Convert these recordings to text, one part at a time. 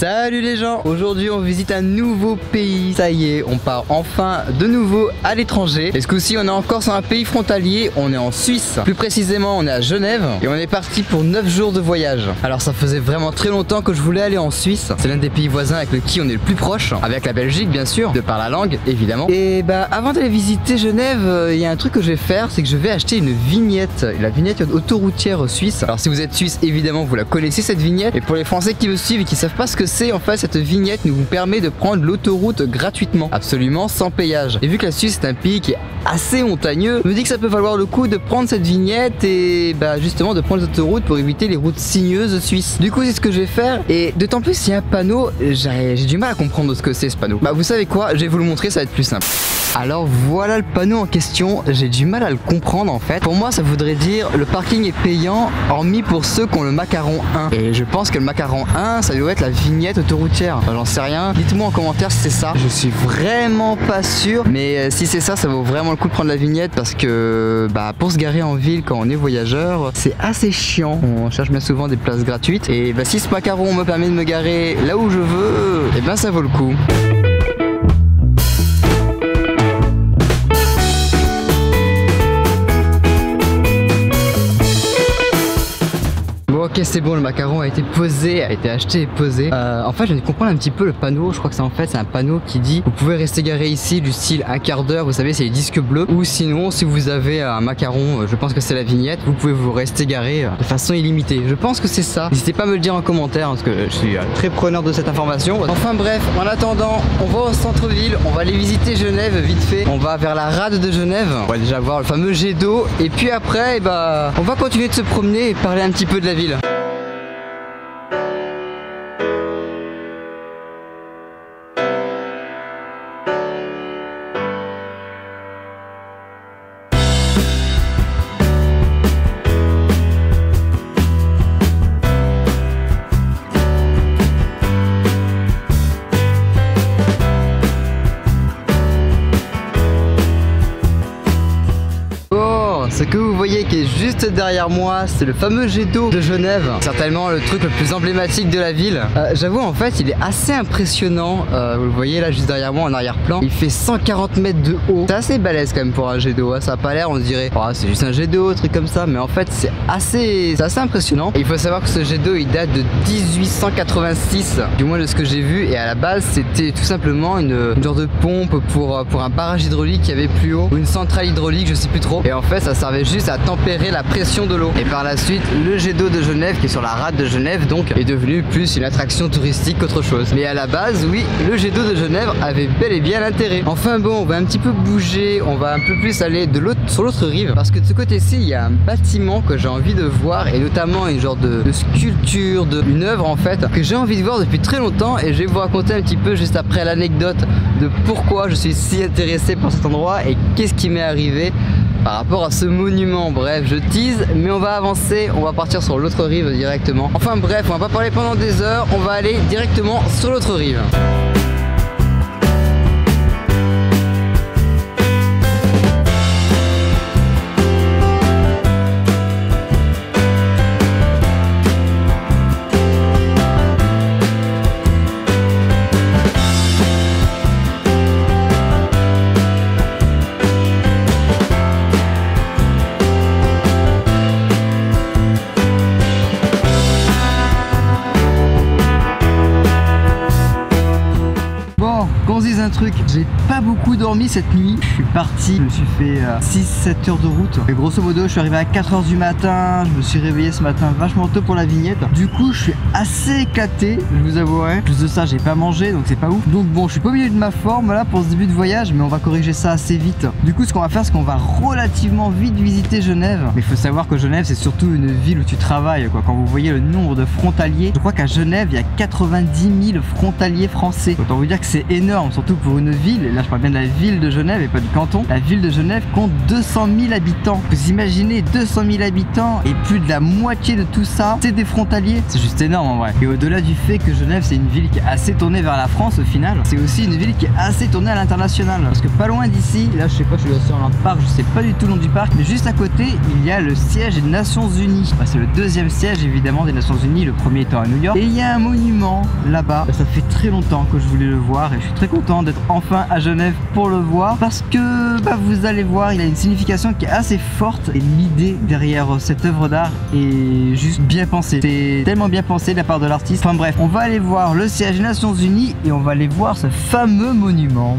Salut les gens, aujourd'hui on visite un nouveau pays. Ça y est, on part enfin de nouveau à l'étranger. Et ce coup-ci on est encore sur un pays frontalier, on est en Suisse. Plus précisément on est à Genève et on est parti pour 9 jours de voyage. Alors ça faisait vraiment très longtemps que je voulais aller en Suisse. C'est l'un des pays voisins avec lequel on est le plus proche. Avec la Belgique bien sûr, de par la langue évidemment. Et bah avant d'aller visiter Genève, il y a un truc que je vais faire, c'est que je vais acheter une vignette. La vignette autoroutière suisse. Alors si vous êtes suisse évidemment vous la connaissez cette vignette. Et pour les Français qui me suivent et qui savent pas ce que c'est, en fait cette vignette nous permet de prendre l'autoroute gratuitement, absolument sans payage. Et vu que la Suisse est un pays qui est assez montagneux, je me dis que ça peut valoir le coup de prendre cette vignette et bah justement de prendre les autoroutes pour éviter les routes sinueuses suisses. Du coup c'est ce que je vais faire, et d'autant plus s'il y a un panneau, j'ai du mal à comprendre ce que c'est ce panneau. Bah vous savez quoi, je vais vous le montrer, ça va être plus simple. Alors voilà le panneau en question, j'ai du mal à le comprendre en fait. Pour moi ça voudrait dire le parking est payant hormis pour ceux qui ont le macaron 1. Et je pense que le macaron 1 ça doit être la vignette autoroutière. Enfin, j'en sais rien, dites-moi en commentaire si c'est ça. Je suis vraiment pas sûr, mais si c'est ça, ça vaut vraiment le coup de prendre la vignette parce que bah pour se garer en ville quand on est voyageur c'est assez chiant. On cherche bien souvent des places gratuites et bah si ce macaron me permet de me garer là où je veux, et ben ça vaut le coup. Ok c'est bon, le macaron a été posé, a été acheté et posé. En fait je viens de comprendre un petit peu le panneau. Je crois que c'est un panneau qui dit vous pouvez rester garé ici du style un quart d'heure, vous savez c'est les disques bleus. Ou sinon si vous avez un macaron, je pense que c'est la vignette, vous pouvez vous rester garé de façon illimitée. Je pense que c'est ça. N'hésitez pas à me le dire en commentaire parce que je suis très preneur de cette information. Enfin bref, en attendant on va au centre-ville, on va aller visiter Genève vite fait. On va vers la rade de Genève, on va déjà voir le fameux jet d'eau. Et puis après bah, on va continuer de se promener et parler un petit peu de la ville. Ce que vous voyez qui est juste derrière moi, c'est le fameux jet d'eau de Genève. Certainement le truc le plus emblématique de la ville. J'avoue en fait il est assez impressionnant. Vous le voyez là juste derrière moi en arrière-plan. Il fait 140 mètres de haut. C'est assez balèze quand même pour un jet d'eau. Ça a pas l'air, on dirait oh, c'est juste un jet d'eau, truc comme ça. Mais en fait c'est assez impressionnant. Et il faut savoir que ce jet d'eau il date de 1886. Du moins de ce que j'ai vu. Et à la base c'était tout simplement une genre de pompe pour un barrage hydraulique qui avait plus haut. Ou une centrale hydraulique, je sais plus trop. Et en fait ça servait juste à tempérer la pression de l'eau. Et par la suite le jet d'eau de Genève qui est sur la rade de Genève donc est devenu plus une attraction touristique qu'autre chose. Mais à la base oui, le jet d'eau de Genève avait bel et bien l'intérêt. Enfin bon, on va un petit peu bouger, on va un peu plus aller sur l'autre rive parce que de ce côté-ci il y a un bâtiment que j'ai envie de voir et notamment une genre de sculpture, une œuvre en fait que j'ai envie de voir depuis très longtemps. Et je vais vous raconter un petit peu juste après l'anecdote de pourquoi je suis si intéressé par cet endroit et qu'est-ce qui m'est arrivé par rapport à ce monument. Bref, je tease, mais on va avancer, on va partir sur l'autre rive directement. Enfin bref, on va pas parler pendant des heures, on va aller directement sur l'autre rive. Un truc, j'ai pas beaucoup dormi cette nuit. Je suis parti, je me suis fait 6-7 heures de route et grosso modo je suis arrivé à 4 h du matin. Je me suis réveillé ce matin vachement tôt pour la vignette. Du coup je suis assez éclaté, je vous avouerai. Plus de ça j'ai pas mangé donc c'est pas ouf. Donc bon, je suis pas au milieu de ma forme là pour ce début de voyage, mais on va corriger ça assez vite. Du coup ce qu'on va faire c'est qu'on va relativement vite visiter Genève. Mais il faut savoir que Genève c'est surtout une ville où tu travailles quoi. Quand vous voyez le nombre de frontaliers, je crois qu'à Genève il y a 90 000 frontaliers français. Autant vous dire que c'est énorme, surtout pour une ville. Et là je parle bien de la ville de Genève et pas du canton. La ville de Genève compte 200 000 habitants. Vous imaginez 200 000 habitants et plus de la moitié de tout ça, c'est des frontaliers. C'est juste énorme en vrai. Et au-delà du fait que Genève c'est une ville qui est assez tournée vers la France au final, c'est aussi une ville qui est assez tournée à l'international. Parce que pas loin d'ici, là je sais pas, je suis sur un parc, je sais pas du tout le nom du parc, mais juste à côté il y a le siège des Nations Unies. C'est le deuxième siège évidemment des Nations Unies, le premier étant à New York. Et il y a un monument là-bas. Ça fait très longtemps que je voulais le voir et je suis très content d'être enfin à Genève pour le voir parce que vous allez voir, il a une signification qui est assez forte et l'idée derrière cette œuvre d'art est juste bien pensée. C'est tellement bien pensé de la part de l'artiste. Enfin bref, on va aller voir le siège des Nations Unies et on va aller voir ce fameux monument.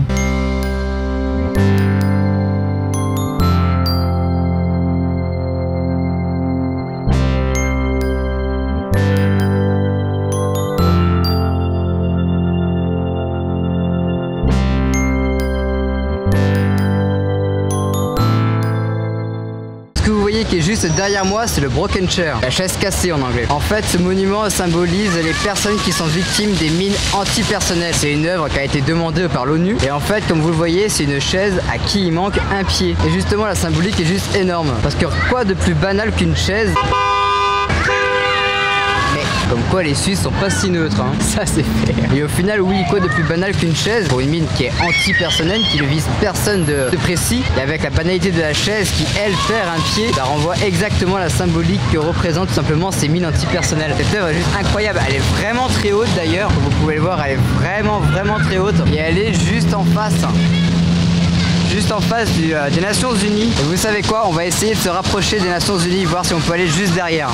Qui est juste derrière moi, c'est le broken chair, la chaise cassée en anglais. En fait, ce monument symbolise les personnes qui sont victimes des mines antipersonnelles. C'est une œuvre qui a été demandée par l'ONU et en fait, comme vous le voyez, c'est une chaise à qui il manque un pied. Et justement, la symbolique est juste énorme parce que quoi de plus banal qu'une chaise? Comme quoi les Suisses sont pas si neutres, hein. Ça c'est fait. Et au final, oui, quoi de plus banal qu'une chaise pour une mine qui est anti-personnelle, qui ne vise personne de précis, et avec la banalité de la chaise qui, elle, perd un pied, ça renvoie exactement la symbolique que représentent tout simplement ces mines anti-personnelles. Cette œuvre est juste incroyable, elle est vraiment très haute d'ailleurs, comme vous pouvez le voir, elle est vraiment très haute, et elle est juste en face des Nations Unies. Et vous savez quoi, on va essayer de se rapprocher des Nations Unies, voir si on peut aller juste derrière.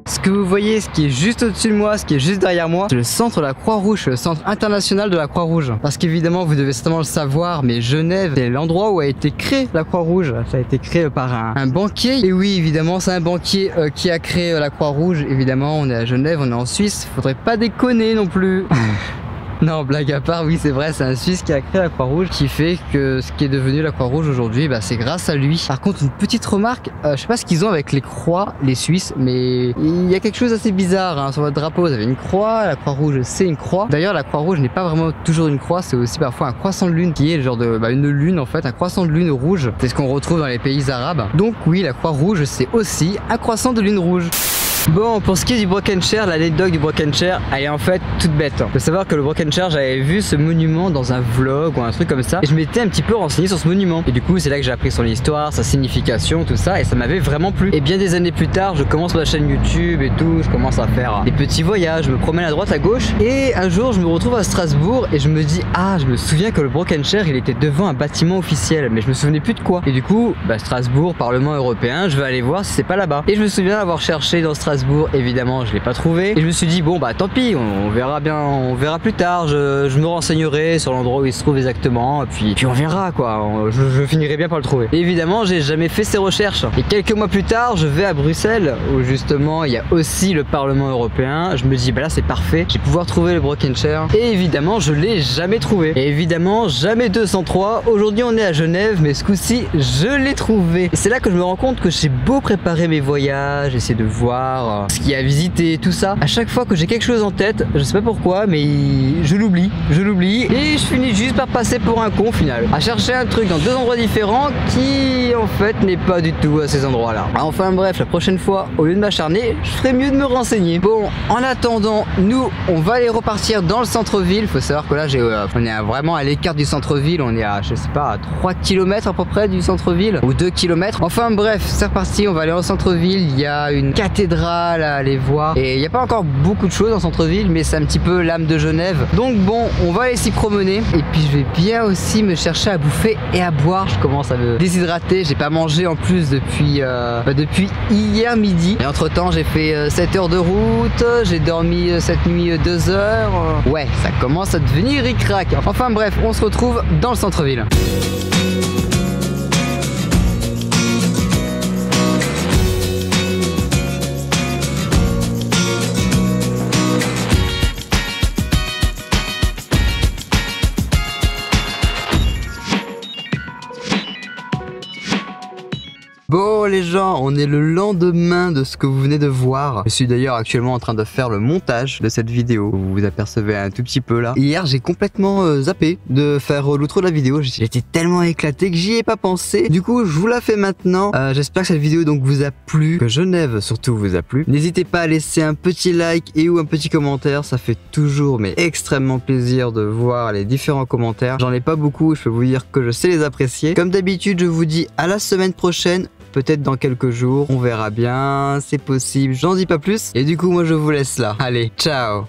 Ce que vous voyez, ce qui est juste au-dessus de moi, ce qui est juste derrière moi, c'est le centre de la Croix-Rouge, le centre international de la Croix-Rouge. Parce qu'évidemment, vous devez certainement le savoir, mais Genève, c'est l'endroit où a été créée la Croix-Rouge. Ça a été créé par un banquier. Et oui, évidemment, c'est un banquier qui a créé la Croix-Rouge. Évidemment, on est à Genève, on est en Suisse. Faudrait pas déconner non plus. Non, blague à part, oui c'est vrai, c'est un Suisse qui a créé la Croix-Rouge, qui fait que ce qui est devenu la Croix-Rouge aujourd'hui, c'est grâce à lui. Par contre, une petite remarque, je sais pas ce qu'ils ont avec les croix, les Suisses, mais il y a quelque chose d'assez bizarre, hein. Sur votre drapeau, vous avez une croix, la Croix-Rouge c'est une croix. D'ailleurs, la Croix-Rouge n'est pas vraiment toujours une croix, c'est aussi parfois un croissant de lune, qui est le genre de, une lune en fait, un croissant de lune rouge. C'est ce qu'on retrouve dans les pays arabes. Donc oui, la Croix-Rouge c'est aussi un croissant de lune rouge. Bon, pour ce qui est du broken chair, l'anecdote du broken chair, elle est en fait toute bête. Faut savoir que le broken chair, j'avais vu ce monument dans un vlog ou un truc comme ça, et je m'étais un petit peu renseigné sur ce monument. Et du coup, c'est là que j'ai appris son histoire, sa signification, tout ça, et ça m'avait vraiment plu. Et bien des années plus tard, je commence ma chaîne YouTube et tout, je commence à faire des petits voyages, je me promène à droite à gauche, et un jour, je me retrouve à Strasbourg et je me dis, ah, je me souviens que le broken chair, il était devant un bâtiment officiel, mais je me souvenais plus de quoi. Et du coup, Strasbourg, Parlement européen, je vais aller voir si c'est pas là-bas. Et je me souviens d'avoir cherché dans Strasbourg, évidemment je l'ai pas trouvé et je me suis dit bon tant pis, on verra bien, on verra plus tard, je me renseignerai sur l'endroit où il se trouve exactement, puis on verra quoi, je finirai bien par le trouver. Et évidemment j'ai jamais fait ces recherches et quelques mois plus tard je vais à Bruxelles où justement il y a aussi le Parlement européen. Je me dis là c'est parfait, je vais pouvoir trouver le broken chair et évidemment je l'ai jamais trouvé et évidemment jamais 203. Aujourd'hui on est à Genève mais ce coup-ci je l'ai trouvé et c'est là que je me rends compte que j'ai beau préparer mes voyages, essayer de voir ce qu'il y a à visiter, tout ça. À chaque fois que j'ai quelque chose en tête, je sais pas pourquoi, mais je l'oublie et je finis juste par passer pour un con au final, à chercher un truc dans deux endroits différents qui en fait n'est pas du tout à ces endroits-là. Enfin bref, la prochaine fois, au lieu de m'acharner, je ferai mieux de me renseigner. Bon, en attendant, nous, on va aller repartir dans le centre-ville. Faut savoir que là, on est vraiment à l'écart du centre-ville. On est à, je sais pas, à 3 km à peu près du centre-ville, ou 2 km. Enfin bref, c'est reparti, on va aller au centre-ville. Il y a une cathédrale à aller voir et il n'y a pas encore beaucoup de choses en centre-ville, mais c'est un petit peu l'âme de Genève. Donc bon, on va aller s'y promener et puis je vais bien aussi me chercher à bouffer et à boire. Je commence à me déshydrater, j'ai pas mangé en plus depuis hier midi et entre temps j'ai fait 7 heures de route, j'ai dormi cette nuit 2 heures. Ouais, ça commence à devenir ric-rac. Enfin bref, on se retrouve dans le centre-ville. les gens, on est le lendemain de ce que vous venez de voir. Je suis d'ailleurs actuellement en train de faire le montage de cette vidéo. Vous vous apercevez un tout petit peu là. Hier j'ai complètement zappé de faire l'outro de la vidéo. J'étais tellement éclaté que j'y ai pas pensé. Du coup je vous la fais maintenant. J'espère que cette vidéo donc vous a plu, que Genève surtout vous a plu. N'hésitez pas à laisser un petit like et ou un petit commentaire. Ça fait toujours mais extrêmement plaisir de voir les différents commentaires. J'en ai pas beaucoup, je peux vous dire que je sais les apprécier. Comme d'habitude je vous dis à la semaine prochaine, peut-être dans quelques jours, on verra bien, c'est possible, j'en dis pas plus. Et du coup moi je vous laisse là, allez, ciao.